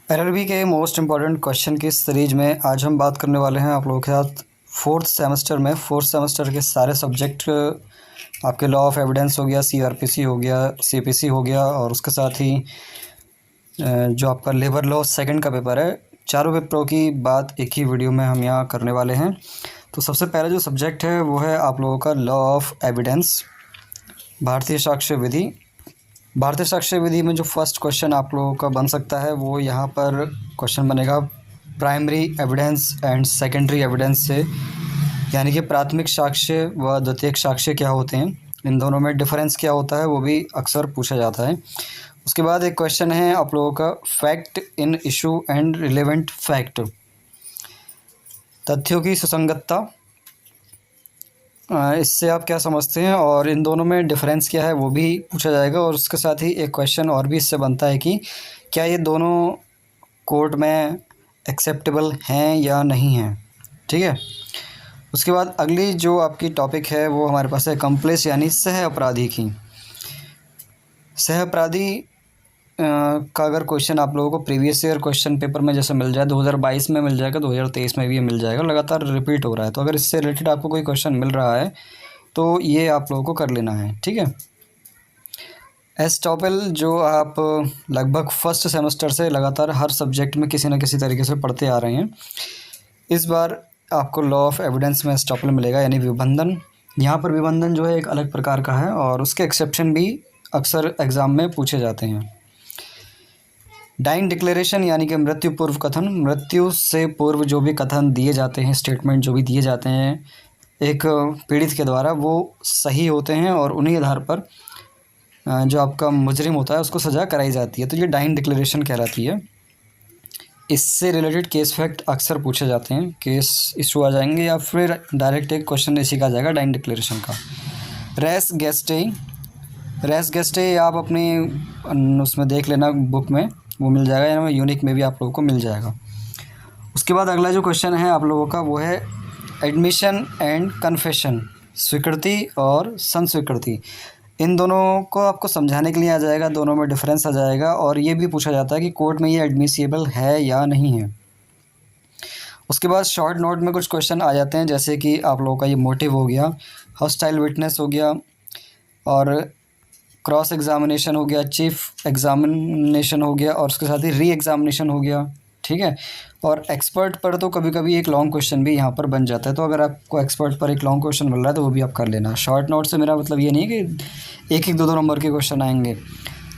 LLB के most important question की series में आज हम बात करने वाले हैं आप लोगों के साथ फोर्थ सेमेस्टर के सारे सब्जेक्ट आपके लॉ ऑफ एविडेंस हो गया, सीआरपीसी हो गया, सीपीसी हो गया और उसके साथ ही जो आपका लेबर लॉ सेकंड का पेपर है, चारों पेपरों की बात एक ही वीडियो में हम यहाँ करने वाले हैं। तो सबसे पहला जो सब्जेक्ट है वो है आप लोगों का लॉ ऑफ एविडेंस, भारतीय साक्ष्य विधि। भारतीय साक्ष्य विधि में जो फर्स्ट क्वेश्चन आप लोगों का बन सकता है वो यहाँ पर क्वेश्चन बनेगा primary evidence and secondary evidence से, यानी कि प्राथमिक साक्ष्य व द्वितीयक साक्ष्य क्या होते हैं, इन दोनों में डिफरेंस क्या होता है, वो भी अक्सर पूछा जाता है। उसके बाद एक क्वेश्चन है आप लोगों का fact in issue and relevant fact, तथ्यों की सुसंगतता, इससे आप क्या समझते हैं और इन दोनों में डिफरेंस क्या है वो भी पूछा जाएगा। और उसके साथ ही एक क्वेश्चन और भी इससे बनता है कि क्या ये दोनों कोर्ट में एक्सेप्टेबल हैं या नहीं हैं, ठीक है। उसके बाद अगली जो आपकी टॉपिक है वो हमारे पास है कम्प्लेस यानी सह अपराधी की। सह अपराधी का अगर क्वेश्चन आप लोगों को प्रीवियस ईयर क्वेश्चन पेपर में जैसे मिल जाए, 2022 में मिल जाएगा, 2023 में भी ये मिल जाएगा, लगातार रिपीट हो रहा है। तो अगर इससे रिलेटेड आपको कोई क्वेश्चन मिल रहा है तो ये आप लोगों को कर लेना है, ठीक है। एस्टॉपेल जो आप लगभग फर्स्ट सेमेस्टर से लगातार हर सब्जेक्ट में किसी न किसी तरीके से पढ़ते आ रहे हैं, इस बार आपको लॉ ऑफ एविडेंस में एस्टॉपेल मिलेगा यानी विबंधन। यहाँ पर विबंधन जो है एक अलग प्रकार का है और उसके एक्सेप्शन भी अक्सर एग्ज़ाम में पूछे जाते हैं। डाइंग डिक्लेरेशन यानी कि मृत्यु पूर्व कथन, मृत्यु से पूर्व जो भी कथन दिए जाते हैं, स्टेटमेंट जो भी दिए जाते हैं एक पीड़ित के द्वारा, वो सही होते हैं और उन्हीं आधार पर जो आपका मुजरिम होता है उसको सज़ा कराई जाती है। तो ये डाइंग डिक्लेरेशन कहलाती है। इससे रिलेटेड केस फैक्ट अक्सर पूछे जाते हैं, केस इशू आ जाएंगे या फिर डायरेक्ट एक क्वेश्चन इसी का आ जाएगा डाइंग डिक्लेरेशन का। रेस गेस्टे आप अपनी उसमें देख लेना बुक में, वो मिल जाएगा या यूनिक में भी आप लोगों को मिल जाएगा। उसके बाद अगला जो क्वेश्चन है आप लोगों का वो है एडमिशन एंड कन्फेशन, स्वीकृति और संस्वीकृति। इन दोनों को आपको समझाने के लिए आ जाएगा, दोनों में डिफरेंस आ जाएगा और ये भी पूछा जाता है कि कोर्ट में ये एडमिसिबल है या नहीं है। उसके बाद शॉर्ट नोट में कुछ क्वेश्चन आ जाते हैं, जैसे कि आप लोगों का ये मोटिव हो गया, हॉस्टाइल विटनेस हो गया और क्रॉस एग्जामिनेशन हो गया, चीफ एग्जामिनेशन हो गया और उसके साथ ही री एग्जामिनेशन हो गया, ठीक है। और एक्सपर्ट पर तो कभी कभी एक लॉन्ग क्वेश्चन भी यहाँ पर बन जाता है, तो अगर आपको एक्सपर्ट पर एक लॉन्ग क्वेश्चन मिल रहा है तो वो भी आप कर लेना। शॉर्ट नोट से मेरा मतलब ये नहीं है कि एक एक दो नंबर के क्वेश्चन आएंगे,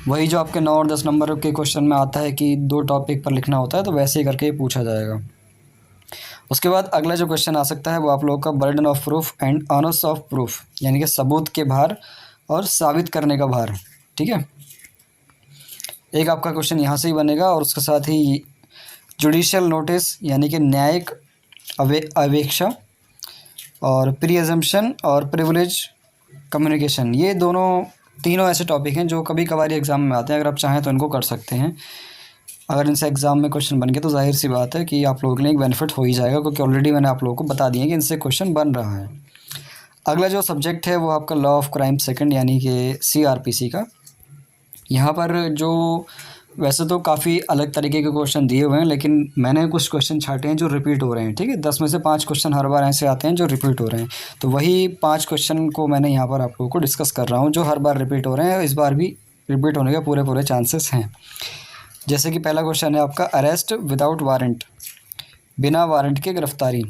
वही जो आपके 9 और 10 नंबर के क्वेश्चन में आता है कि 2 टॉपिक पर लिखना होता है, तो वैसे ही करके पूछा जाएगा। उसके बाद अगला जो क्वेश्चन आ सकता है वो आप लोगों का burden of proof and honours of proof, यानी कि सबूत के भार और साबित करने का भार, ठीक है। एक आपका क्वेश्चन यहाँ से ही बनेगा और उसके साथ ही जुडिशियल नोटिस यानी कि न्यायिक अवेक्षा और प्री अजम्पशन और प्रिविलेज कम्युनिकेशन, ये तीनों ऐसे टॉपिक हैं जो कभी कभार एग्ज़ाम में आते हैं। अगर आप चाहें तो इनको कर सकते हैं। अगर इनसे एग्ज़ाम में क्वेश्चन बन गए तो जाहिर सी बात है कि आप लोगों के लिए एक बेनिफिट हो ही जाएगा, क्योंकि ऑलरेडी मैंने आप लोगों को बता दिया कि इनसे क्वेश्चन बन रहा है। अगला जो सब्जेक्ट है वो आपका लॉ ऑफ क्राइम सेकंड यानी कि सीआरपीसी का। यहाँ पर जो वैसे तो काफ़ी अलग तरीके के क्वेश्चन दिए हुए हैं, लेकिन मैंने कुछ क्वेश्चन छाटे हैं जो रिपीट हो रहे हैं, ठीक है। 10 में से 5 क्वेश्चन हर बार ऐसे आते हैं जो रिपीट हो रहे हैं, तो वही 5 क्वेश्चन को मैंने यहाँ पर आप लोगों को डिस्कस कर रहा हूँ जो हर बार रिपीट हो रहे हैं। इस बार भी रिपीट होने के पूरे चांसेस हैं। जैसे कि पहला क्वेश्चन है आपका अरेस्ट विदाउट वारंट, बिना वारंट के गिरफ्तारी।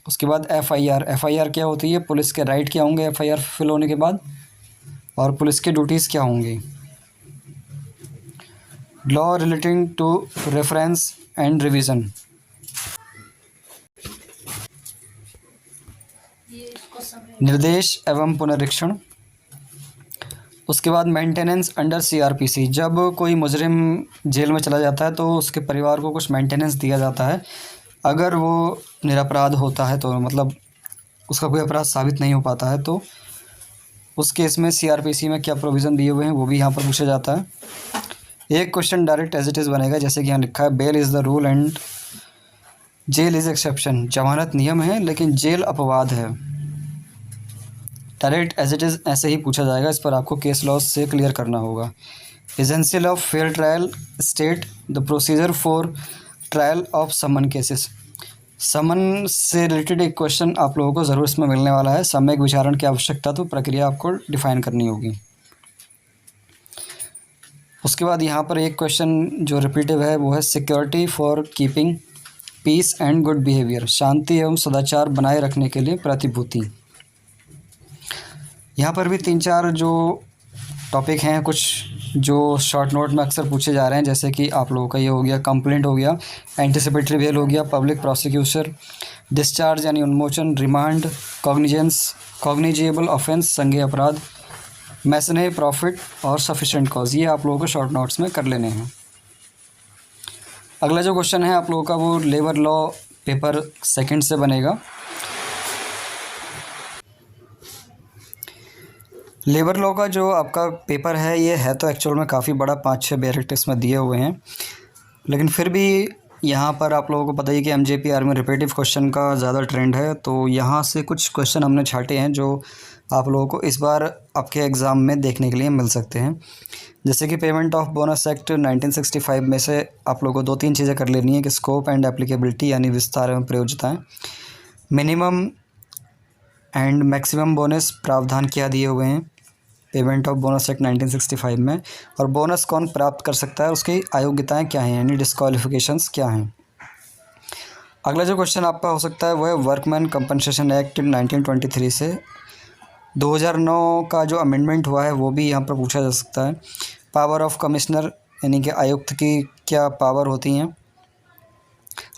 उसके बाद एफआईआर क्या होती है, पुलिस के राइट क्या होंगे एफआईआर फिल होने के बाद, और पुलिस के ड्यूटीज़ क्या होंगी। Law relating to reference and revision, निर्देश एवं पुनरीक्षण। उसके बाद मेंटेनेंस अंडर सीआरपीसी, जब कोई मुजरिम जेल में चला जाता है तो उसके परिवार को कुछ मेंटेनेंस दिया जाता है। अगर वो निरपराध होता है तो मतलब उसका कोई अपराध साबित नहीं हो पाता है, तो उस केस में सीआरपीसी में क्या प्रोविज़न दिए हुए हैं वो भी यहाँ पर पूछा जाता है। एक question direct as it is बनेगा, जैसे कि यहाँ लिखा है bail is the rule and jail is exception, जमानत नियम है लेकिन जेल अपवाद है। डायरेक्ट एज इट इज़ ऐसे ही पूछा जाएगा, इस पर आपको केस लॉ से क्लियर करना होगा। Essentials of fair trial state the procedure for trial of summon cases. Summon से रिलेटेड एक क्वेश्चन आप लोगों को ज़रूर इसमें मिलने वाला है। सम्यक विचारण की आवश्यकता तो प्रक्रिया आपको डिफाइन करनी होगी। उसके बाद यहाँ पर एक क्वेश्चन जो रिपीटिव है वो है security for keeping peace and good behaviour, शांति एवं सदाचार बनाए रखने के लिए प्रतिभूति। यहाँ पर भी 3-4 जो टॉपिक हैं कुछ जो शॉर्ट नोट में अक्सर पूछे जा रहे हैं, जैसे कि आप लोगों का ये हो गया कंप्लेंट हो गया, एंटिसिपेटरी बेल हो गया, पब्लिक प्रोसिक्यूशन, डिस्चार्ज यानी उन्मोचन, रिमांड, कॉग्निजेंस, कॉग्निजेबल ऑफेंस संज्ञेय अपराध, मैसने प्रॉफिट और सफिशिएंट कॉज। ये आप लोगों को शॉर्ट नोट्स में कर लेने हैं। अगला जो क्वेश्चन है आप लोगों का वो लेबर लॉ पेपर 2 से बनेगा। लेबर लॉ का जो आपका पेपर है ये है तो एक्चुअल में काफ़ी बड़ा, 5-6 बैरिक्ट इसमें दिए हुए हैं, लेकिन फिर भी यहाँ पर आप लोगों को पता ही कि MJPR में रिपीटिव क्वेश्चन का ज़्यादा ट्रेंड है, तो यहाँ से कुछ क्वेश्चन हमने छांटे हैं जो आप लोगों को इस बार आपके एग्ज़ाम में देखने के लिए मिल सकते हैं। जैसे कि पेमेंट ऑफ बोनस एक्ट 1965 में से आप लोगों को 2-3 चीज़ें कर लेनी है कि स्कोप एंड एप्लीकेबिलिटी यानी विस्तार एवं प्रयोज्यताएँ, मिनिमम एंड मैक्सिमम बोनस प्रावधान क्या दिए हुए हैं पेमेंट ऑफ बोनस एक्ट 1965 में, और बोनस कौन प्राप्त कर सकता है, उसकी अयोग्यताएँ क्या हैं यानी डिस्क्वालिफिकेशंस क्या हैं। अगला जो क्वेश्चन आपका हो सकता है वो है वर्कमैन कंपनसेशन एक्ट 1923 से 2009 का जो अमेंडमेंट हुआ है वो भी यहाँ पर पूछा जा सकता है। पावर ऑफ कमिश्नर यानी कि आयुक्त की क्या पावर होती हैं,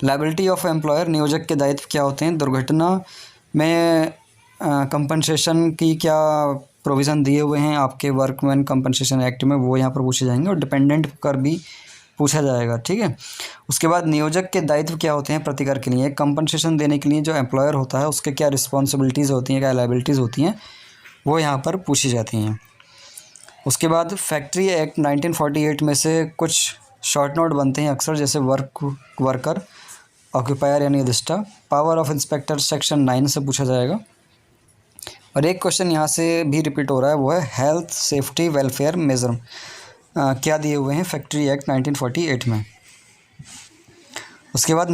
लायबिलिटी ऑफ एम्प्लॉयर नियोजक के दायित्व क्या होते हैं, दुर्घटना में कंपनसेशन की क्या प्रोविज़न दिए हुए हैं आपके वर्कमैन कंपनसेशन एक्ट में, वो यहाँ पर पूछे जाएंगे, और डिपेंडेंट कर भी पूछा जाएगा। ठीक है। उसके बाद नियोजक के दायित्व क्या होते हैं प्रतिकर के लिए, कंपनसेशन देने के लिए जो एम्प्लॉयर होता है उसके क्या रिस्पॉन्सिबिलिटीज़ होती हैं, क्या लायबिलिटीज़ होती हैं, वो यहाँ पर पूछी जाती हैं। उसके बाद फैक्ट्री एक्ट 1948 में से कुछ शॉर्ट नोट बनते हैं अक्सर, जैसे वर्कर, ऑक्यूपायर यानी अधिष्ठा, पावर ऑफ इंस्पेक्टर सेक्शन 9 से पूछा जाएगा। और एक क्वेश्चन यहाँ से भी रिपीट हो रहा है वो है हेल्थ सेफ्टी वेलफेयर मेजर क्या दिए हुए हैं फैक्ट्री एक्ट 1948 में। उसके बाद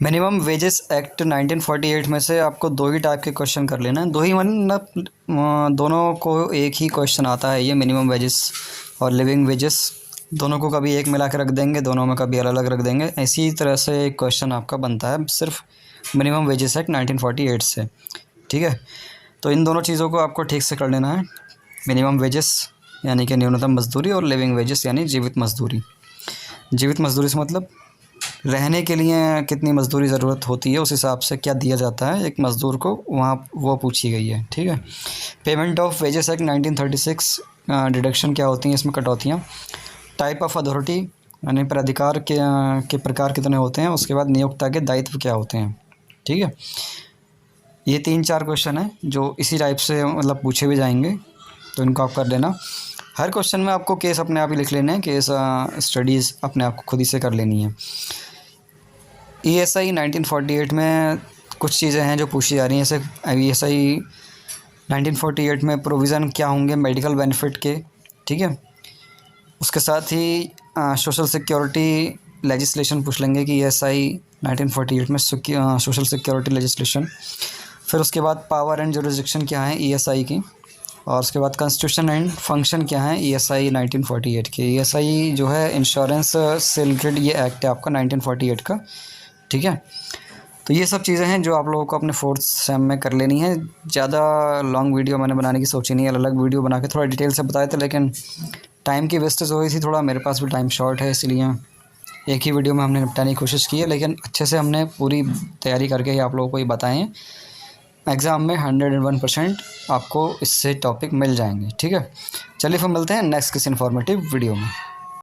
मिनिमम वेजेस एक्ट 1948 में से आपको 2 ही टाइप के क्वेश्चन कर लेना है, 2 ही मतलब दोनों को एक ही क्वेश्चन आता है, ये मिनिमम वेजेस और लिविंग वेजेस दोनों को कभी एक मिला के रख देंगे, दोनों में कभी अलग अलग रख देंगे। इसी तरह से एक क्वेश्चन आपका बनता है सिर्फ मिनिमम वेजेस एक्ट 1948 से। ठीक है, तो इन दोनों चीज़ों को आपको ठीक से कर लेना है, मिनिमम वेजेस यानी कि न्यूनतम मजदूरी, और लिविंग वेजेस यानी जीवित मजदूरी। जीवित मजदूरी से मतलब रहने के लिए कितनी मजदूरी ज़रूरत होती है, उस हिसाब से क्या दिया जाता है एक मज़दूर को, वहाँ वो पूछी गई है। ठीक है। Payment of wages act 1936 deduction क्या होती हैं इसमें, कटौतियाँ। टाइप ऑफ अथॉरिटी यानी प्राधिकार के प्रकार कितने होते हैं। उसके बाद नियोक्ता के दायित्व क्या होते हैं। ठीक है, ये 3-4 क्वेश्चन हैं जो इसी टाइप से मतलब पूछे भी जाएंगे, तो इनको आप कर लेना। हर क्वेश्चन में आपको केस अपने आप ही लिख लेने हैं, केस स्टडीज़ अपने आप को खुद ही से कर लेनी है। ESI 1948 में कुछ चीज़ें हैं जो पूछी जा रही हैं, जैसे ESI 1948 में प्रोविज़न क्या होंगे मेडिकल बेनिफिट के। ठीक है, उसके साथ ही सोशल सिक्योरिटी लेजिस्लेशन पूछ लेंगे कि ESI 1948 में सोशल सिक्योरिटी लेजिस्लेशन। फिर उसके बाद पावर एंड जुरिसडिक्शन क्या है ESI की, और उसके बाद कॉन्स्टिट्यूशन एंड फंक्शन क्या है ESI 1948 के। ESI जो है इंश्योरेंस से रिलेटेड ये एक्ट है आपका 1948 का। ठीक है, तो ये सब चीज़ें हैं जो आप लोगों को अपने 4th सेम में कर लेनी है। ज़्यादा लॉन्ग वीडियो मैंने बनाने की सोची नहीं है, अलग वीडियो बना के थोड़ा डिटेल से बताए थे, लेकिन टाइम की वेस्टेज हो रही थी थोड़ा, मेरे पास भी टाइम शॉर्ट है, इसलिए एक ही वीडियो में हमने निपटाने की कोशिश की है, लेकिन अच्छे से हमने पूरी तैयारी करके ही आप लोगों को ये बताएँ हैं। एग्ज़ाम में 101% आपको इससे टॉपिक मिल जाएंगे। ठीक है, चलिए फिर मिलते हैं नेक्स्ट किसी इन्फॉर्मेटिव वीडियो में।